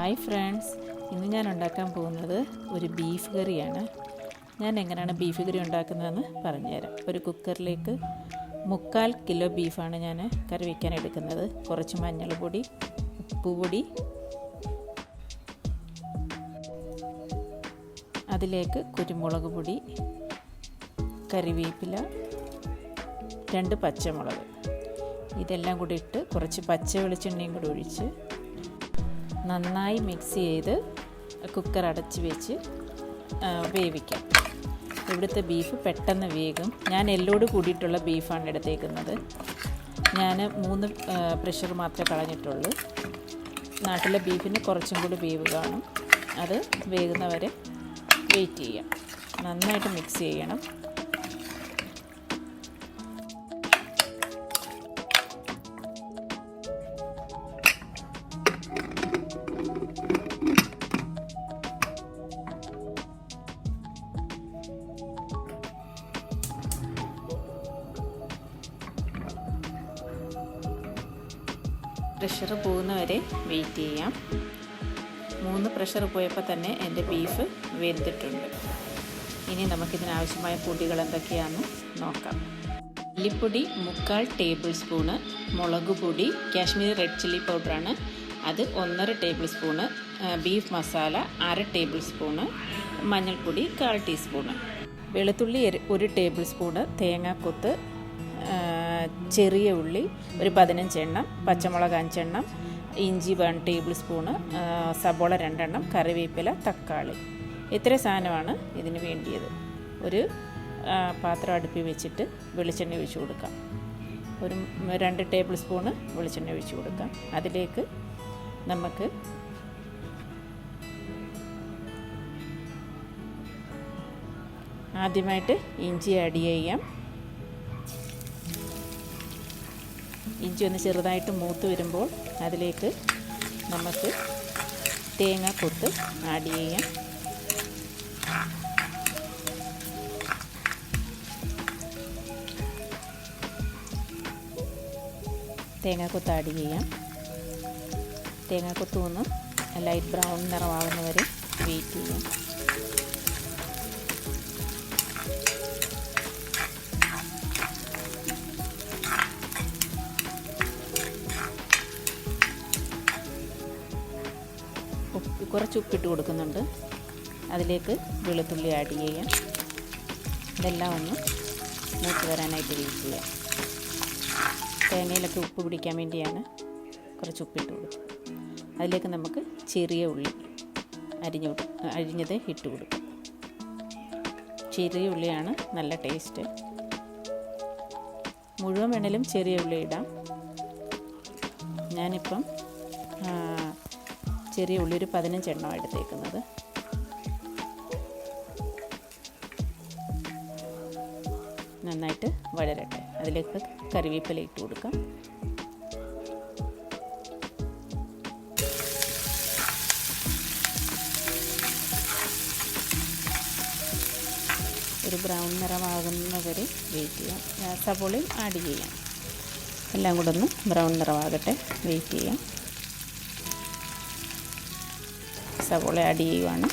Hi friends, ഇന്ന് ഞാൻ ഉണ്ടാക്കാൻ പോകുന്നത് ഒരു ബീഫ് കറിയാണ്. ഞാൻ എങ്ങനെയാണ് ബീഫ് കറി ഉണ്ടാക്കുന്നതെന്ന് പറഞ്ഞുതരാം. ഒരു കുക്കറിലേക്ക് 3/4 കിലോ ബീഫാണ് ഞാൻ കറി വയ്ക്കാൻ എടുക്കുന്നത്. കുറച്ച് മഞ്ഞൾപ്പൊടി, ഉപ്പുപൊടി, അതിലേക്ക് കുരുമുളക് പൊടി, കറിവേപ്പില, 2 പച്ചമുളക്, ഇതെല്ലാം കൂടി ഇട്ട് കുറച്ച് പച്ച വെളിച്ചെണ്ണയും കൂടി ഒഴിച്ച് നന്നായി മിക്സ് ചെയ്ത് കുക്കർ അടച്ച് വെച്ച് വേവിക്കാം. ഇവിടുത്തെ ബീഫ് പെട്ടെന്ന് വേകും. ഞാൻ എല്ലോട് കൂടിയിട്ടുള്ള ബീഫാണ് എടുത്തേക്കുന്നത്. ഞാൻ 3 പ്രഷർ മാത്രമേ കളഞ്ഞിട്ടുള്ളൂ. നാട്ടിലെ ബീഫിന് കുറച്ചും കൂടി വേവ് കാണും. അത് വേകുന്നവരെ വെയിറ്റ് ചെയ്യാം. നന്നായിട്ട് മിക്സ് ചെയ്യണം. പ്രഷർ പോകുന്നവരെ വെയിറ്റ് ചെയ്യാം. 3 പ്രഷർ പോയപ്പോൾ തന്നെ എൻ്റെ ബീഫ് വെന്തിട്ടുണ്ട്. ഇനി നമുക്കിതിനാവശ്യമായ പൊടികൾ എന്തൊക്കെയാണെന്ന് നോക്കാം. മല്ലിപ്പൊടി 3/4 ടേബിൾ സ്പൂണ്, മുളക് പൊടി കാശ്മീരി റെഡ് ചില്ലി പൗഡറാണ്, അത് 1.5 table spoon, beef masala 1/2 table spoon, മഞ്ഞൾപ്പൊടി 1/4 ടീസ്പൂണ്, വെളുത്തുള്ളി 1 ടേബിൾ സ്പൂണ്, തേങ്ങാക്കൊത്ത്, ചെറിയ ഉള്ളി ഒരു 15 എണ്ണം, പച്ചമുളക് 5 എണ്ണം, ഇഞ്ചി 1 ടേബിൾ സ്പൂണ്, സബോള 2 എണ്ണം, കറിവേപ്പില, തക്കാളി. ഇത്ര സാധനമാണ് ഇതിന് വേണ്ടിയത്. ഒരു പാത്രം അടുപ്പിൽ വെച്ചിട്ട് വെളിച്ചെണ്ണ ഒഴിച്ച് കൊടുക്കാം. ഒരു 2 ടേബിൾ സ്പൂണ് വെളിച്ചെണ്ണ ഒഴിച്ച് കൊടുക്കാം. അതിലേക്ക് നമുക്ക് ആദ്യമായിട്ട് ഇഞ്ചി ആഡ് ചെയ്യാം. ഇഞ്ചി ഒന്ന് ചെറുതായിട്ട് മൂത്ത് വരുമ്പോൾ അതിലേക്ക് നമുക്ക് തേങ്ങാക്കൊത്ത് ആഡ് ചെയ്യാം. തേങ്ങാക്കൊത്ത് ആഡ് ചെയ്യാം. തേങ്ങാക്കൊത്ത് ഒന്ന് ലൈറ്റ് ബ്രൗൺ നിറമാകുന്നവരെ വെയിറ്റ് ചെയ്യാം. കുറച്ച് ഉപ്പിട്ട് കൊടുക്കുന്നുണ്ട്. അതിലേക്ക് വെളുത്തുള്ളി ആഡ് ചെയ്യാം. ഇതെല്ലാം ഒന്ന് മൂത്ത് വരാനായിട്ട് വെയിറ്റ് ചെയ്യാം. തേങ്ങയിലൊക്കെ ഉപ്പ് പിടിക്കാൻ വേണ്ടിയാണ് കുറച്ച് ഉപ്പിട്ട് കൊടുക്കുക. അതിലേക്ക് നമുക്ക് ചെറിയ ഉള്ളി അരിഞ്ഞത് ഇട്ട് കൊടുക്കും. ചെറിയ ഉള്ളിയാണ് നല്ല ടേസ്റ്റ്. മുഴുവൻ വേണേലും ചെറിയ ഉള്ളി ഇടാം. ഞാനിപ്പം ചെറിയ ഉള്ളി ഒരു 15 എണ്ണം എടുത്തേക്കുന്നത്. നന്നായിട്ട് വഴരട്ടെ. അതിലേക്ക് കറിവേപ്പില ഇട്ട് കൊടുക്കാം. ഒരു ബ്രൗൺ നിറമാകുന്നവരെ വെയിറ്റ് ചെയ്യാം. സബോളയും ആഡ് ചെയ്യാം. എല്ലാം കൂടെ ഒന്ന് ബ്രൗൺ നിറമാകട്ടെ, വെയിറ്റ് ചെയ്യാം. സവോള ആഡ് ചെയ്യുവാണ്.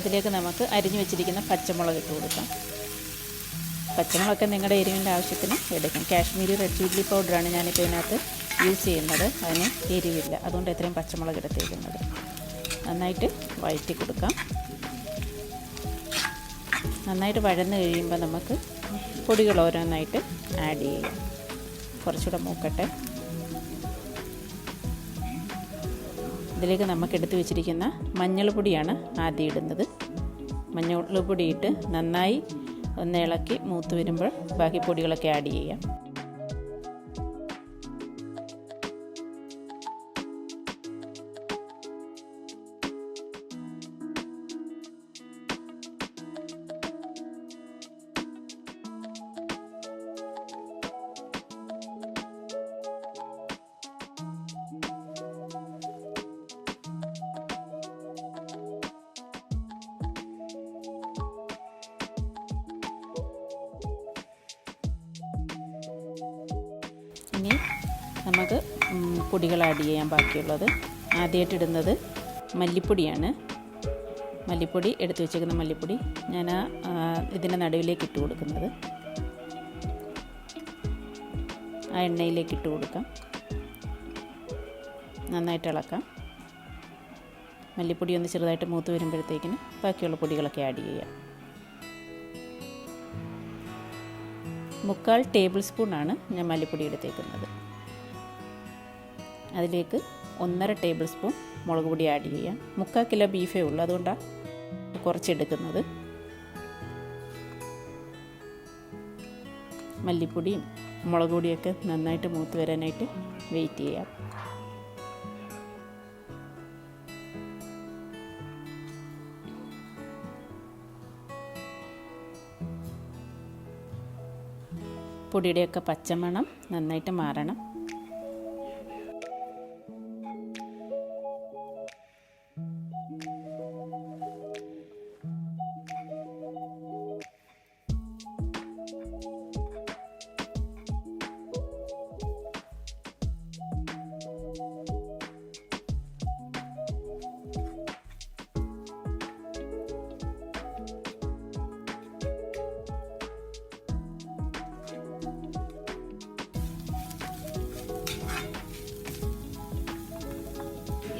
അതിലേക്ക് നമുക്ക് അരിഞ്ഞു വെച്ചിരിക്കുന്ന പച്ചമുളക് ഇട്ട് കൊടുക്കാം. പച്ചമുളകൊക്കെ നിങ്ങളുടെ എരിവിൻ്റെ ആവശ്യത്തിന് എടുക്കും. കാശ്മീരി റെഡ് ചില്ലി പൗഡറാണ് ഞാനിപ്പോൾ ഇതിനകത്ത് യൂസ് ചെയ്യുന്നത്. അതിന് എരിവില്ല, അതുകൊണ്ട് എത്രയും പച്ചമുളക് എടുത്തേക്കുന്നത്. നന്നായിട്ട് വഴറ്റി കൊടുക്കാം. നന്നായിട്ട് വഴന്ന് കഴിയുമ്പോൾ നമുക്ക് പൊടികൾ ഓരോന്നായിട്ട് ആഡ് ചെയ്യാം. കുറച്ചുകൂടെ മൂക്കട്ടെ. ഇതിലേക്ക് നമുക്ക് എടുത്ത് വെച്ചിരിക്കുന്ന മഞ്ഞൾപ്പൊടിയാണ് ആദ്യം ഇടുന്നത്. മഞ്ഞൾപ്പൊടി ഇട്ട് നന്നായി ഒന്ന് ഇളക്കി മൂത്ത് വരുമ്പോൾ ബാക്കി പൊടികളൊക്കെ ആഡ് ചെയ്യാം. ഇനി നമുക്ക് പൊടികൾ ആഡ് ചെയ്യാൻ ബാക്കിയുള്ളത്. ആദ്യമായിട്ട് ഇടുന്നത് മല്ലിപ്പൊടിയാണ്. മല്ലിപ്പൊടി എടുത്ത് വെച്ചേക്കുന്ന മല്ലിപ്പൊടി ഞാൻ ഇതിൻ്റെ നടുവിലേക്ക് ഇട്ട് കൊടുക്കുന്നത്. ആ എണ്ണയിലേക്ക് ഇട്ട് കൊടുക്കാം. നന്നായിട്ട് ഇളക്കാം. മല്ലിപ്പൊടി ഒന്ന് ചെറുതായിട്ട് മൂത്ത് വരുമ്പോഴത്തേക്കിന് ബാക്കിയുള്ള പൊടികളൊക്കെ ആഡ് ചെയ്യാം. 3/4 ടേബിൾ സ്പൂണാണ് ഞാൻ മല്ലിപ്പൊടി എടുത്തേക്കുന്നത്. അതിലേക്ക് 1.5 ടേബിൾ സ്പൂൺ മുളക് പൊടി ആഡ് ചെയ്യാം. 3/4 കിലോ ബീഫേ ഉള്ളൂ, അതുകൊണ്ടാണ് കുറച്ചെടുക്കുന്നത്. മല്ലിപ്പൊടിയും മുളക് പൊടിയൊക്കെ നന്നായിട്ട് മൂത്ത് വരാനായിട്ട് വെയിറ്റ് ചെയ്യാം. പൊടിയുടെയൊക്കെ പച്ചമണം നന്നായിട്ട് മാറണം.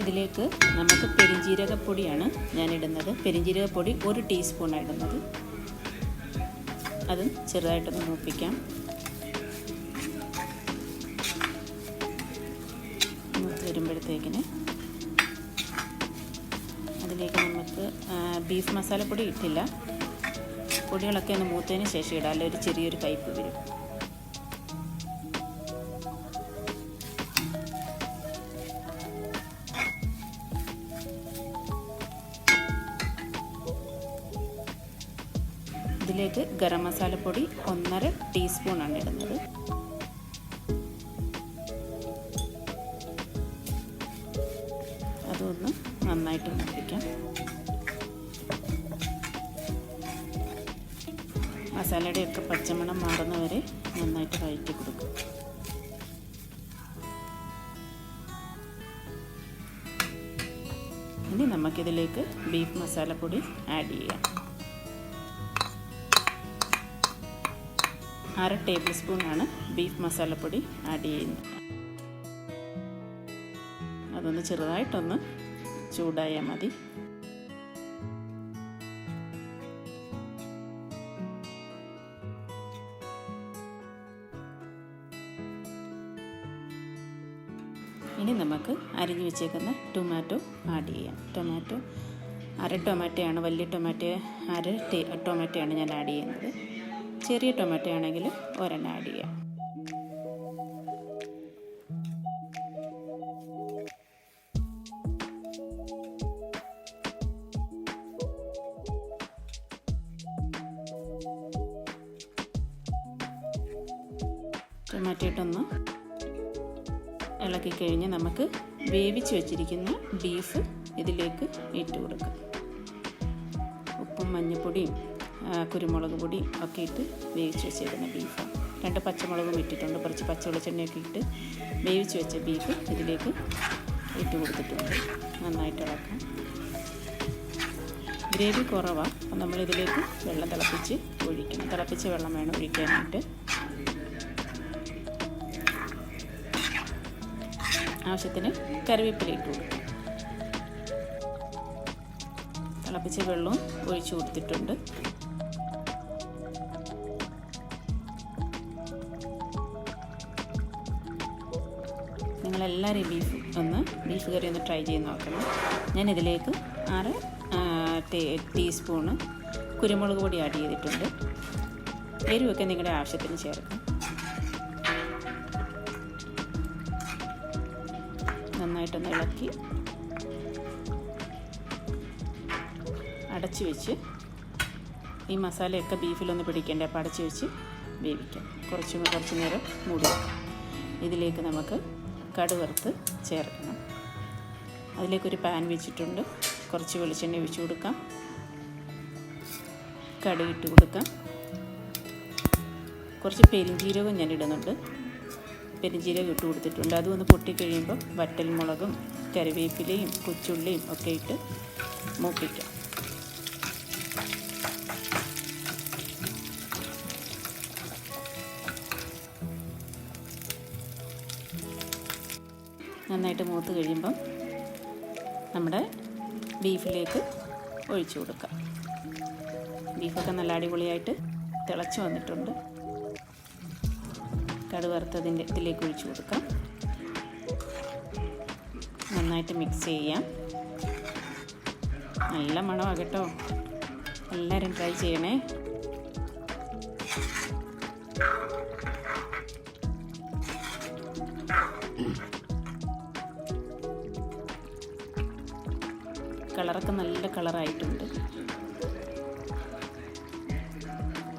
ഇതിലേക്ക് നമുക്ക് പെരിഞ്ജീരകപ്പൊടിയാണ് ഞാനിടുന്നത്. പെരിഞ്ജീരകപ്പൊടി 1 ടീസ്പൂണാണ് ഇടുന്നത്. അതും ചെറുതായിട്ടൊന്ന് മൂപ്പിക്കാം. മൂത്ത് വരുമ്പോഴത്തേക്കിന് അതിലേക്ക് നമുക്ക് ബീഫ് മസാലപ്പൊടി ഇട്ടില്ല. പൊടികളൊക്കെ ഒന്ന് മൂത്തതിന് ശേഷം ഇടാം, അല്ലെങ്കിൽ ഒരു ചെറിയൊരു കയ്പ്പ് വരും. ഇതിലേക്ക് ഗരം മസാലപ്പൊടി 1.5 ടീസ്പൂണാണ് ഇടുന്നത്. അതൊന്ന് നന്നായിട്ട് മൂപ്പിക്കാം. മസാലയുടെയൊക്കെ പച്ചമണം മാറുന്നവരെ നന്നായിട്ട് വഴറ്റി കൊടുക്കും. ഇനി നമുക്കിതിലേക്ക് ബീഫ് മസാലപ്പൊടി ആഡ് ചെയ്യാം. 1/2 ടേബിൾ സ്പൂണാണ് ബീഫ് മസാലപ്പൊടി ആഡ് ചെയ്യുന്നത്. അതൊന്ന് ചെറുതായിട്ടൊന്ന് ചൂടായാൽ മതി. ഇനി നമുക്ക് അരിഞ്ഞു വെച്ചേക്കുന്ന ടൊമാറ്റോ ആഡ് ചെയ്യാം. ടൊമാറ്റോ 1/2 ടൊമാറ്റോയാണ്, വലിയ ടൊമാറ്റോ 1/2 ടൊമാറ്റോയാണ് ഞാൻ ആഡ് ചെയ്യുന്നത്. ചെറിയ ടൊമാറ്റോ ആണെങ്കിൽ 1 ആഡ് ചെയ്യാം. ടൊമാറ്റോ ഇട്ടൊന്ന് ഇളക്കി കഴിഞ്ഞ് നമുക്ക് വേവിച്ച് വെച്ചിരിക്കുന്ന ബീഫ് ഇതിലേക്ക് ഇട്ട് കൊടുക്കാം. ഉപ്പും മഞ്ഞൾപ്പൊടിയും കുരുമുളക് പൊടിയും ഒക്കെ ഇട്ട് വേവിച്ച് വെച്ചേക്കുന്ന ബീഫ്. 2 പച്ചമുളകും ഇട്ടിട്ടുണ്ട്. കുറച്ച് പച്ചവെളിച്ചെണ്ണയൊക്കെ ഇട്ട് വേവിച്ച് വെച്ച ബീഫ് ഇതിലേക്ക് ഇട്ട് കൊടുത്തിട്ടുണ്ട്. നന്നായിട്ട് ഇളക്കാം. ഗ്രേവി കുറവാണ്, അപ്പം നമ്മളിതിലേക്ക് വെള്ളം തിളപ്പിച്ച് ഒഴിക്കണം. തിളപ്പിച്ച വെള്ളം വേണം ഒഴിക്കാനായിട്ട്. ആവശ്യത്തിന് കറിവേപ്പില ഇട്ട് കൊടുക്കും. തിളപ്പിച്ച വെള്ളവും ഒഴിച്ചു കൊടുത്തിട്ടുണ്ട്. നിങ്ങളെല്ലാവരും ബീഫ് കറി ഒന്ന് ട്രൈ ചെയ്ത് നോക്കണം. ഞാനിതിലേക്ക് 6 ടീസ്പൂണ് കുരുമുളക് പൊടി ആഡ് ചെയ്തിട്ടുണ്ട്. എരിവൊക്കെ നിങ്ങളുടെ ആവശ്യത്തിന് ചേർക്കാം. നന്നായിട്ടൊന്ന് ഇളക്കി അടച്ചു വെച്ച്, ഈ മസാലയൊക്കെ ബീഫിലൊന്ന് പിടിക്കേണ്ടേ, അപ്പോൾ അടച്ചു വെച്ച് വേവിക്കാം. കുറച്ച് നേരം മൂടി വെക്കാം. ഇതിലേക്ക് നമുക്ക് കടുവറുത്ത് ചേർക്കണം. അതിലേക്കൊരു പാൻ വെച്ചിട്ടുണ്ട്. കുറച്ച് വെളിച്ചെണ്ണ ഒഴിച്ച് കൊടുക്കാം. കടുകിട്ട് കൊടുക്കാം. കുറച്ച് പെരിഞ്ജീരകം ഞാൻ ഇടുന്നുണ്ട്. പെരിഞ്ജീരകം ഇട്ട് കൊടുത്തിട്ടുണ്ട്. അതൊന്ന് പൊട്ടിക്കഴിയുമ്പോൾ വറ്റൽമുളകും കറിവേപ്പിലയും കൊച്ചുള്ളിയും ഒക്കെ ഇട്ട് മൂപ്പിക്കാം. നന്നായിട്ട് മൂത്ത് കഴിയുമ്പം നമ്മുടെ ബീഫിലേക്ക് ഒഴിച്ചു കൊടുക്കാം. ബീഫൊക്കെ നല്ല അടിപൊളിയായിട്ട് തിളച്ച് വന്നിട്ടുണ്ട്. കടുവറുത്തതിൻ്റെ ഇതിലേക്ക് ഒഴിച്ചു കൊടുക്കാം. നന്നായിട്ട് മിക്സ് ചെയ്യാം. നല്ല മണമാണ് കേട്ടോ. എല്ലാവരും ട്രൈ ചെയ്യണേ. കളറൊക്കെ നല്ല കളറായിട്ടുണ്ട്.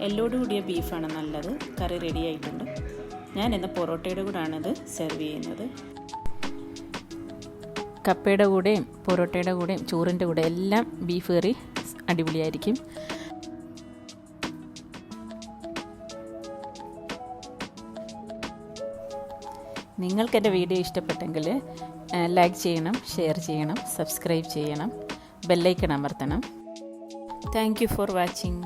എല്ലോട് കൂടിയ ബീഫാണ് നല്ലത്. കറി റെഡി ആയിട്ടുണ്ട്. ഞാൻ ഇന്ന് പൊറോട്ടയുടെ കൂടെയാണിത് സെർവ് ചെയ്യുന്നത്. കപ്പയുടെ കൂടെയും പൊറോട്ടയുടെ കൂടെയും ചോറിൻ്റെ കൂടെ എല്ലാം ബീഫ് കറി അടിപൊളിയായിരിക്കും. നിങ്ങൾക്ക് എൻ്റെ വീഡിയോ ഇഷ്ടപ്പെട്ടെങ്കിൽ ലൈക്ക് ചെയ്യണം, ഷെയർ ചെയ്യണം, സബ്സ്ക്രൈബ് ചെയ്യണം, ബെല്ലൈക്കൺ അമർത്തണം. Thank you for watching.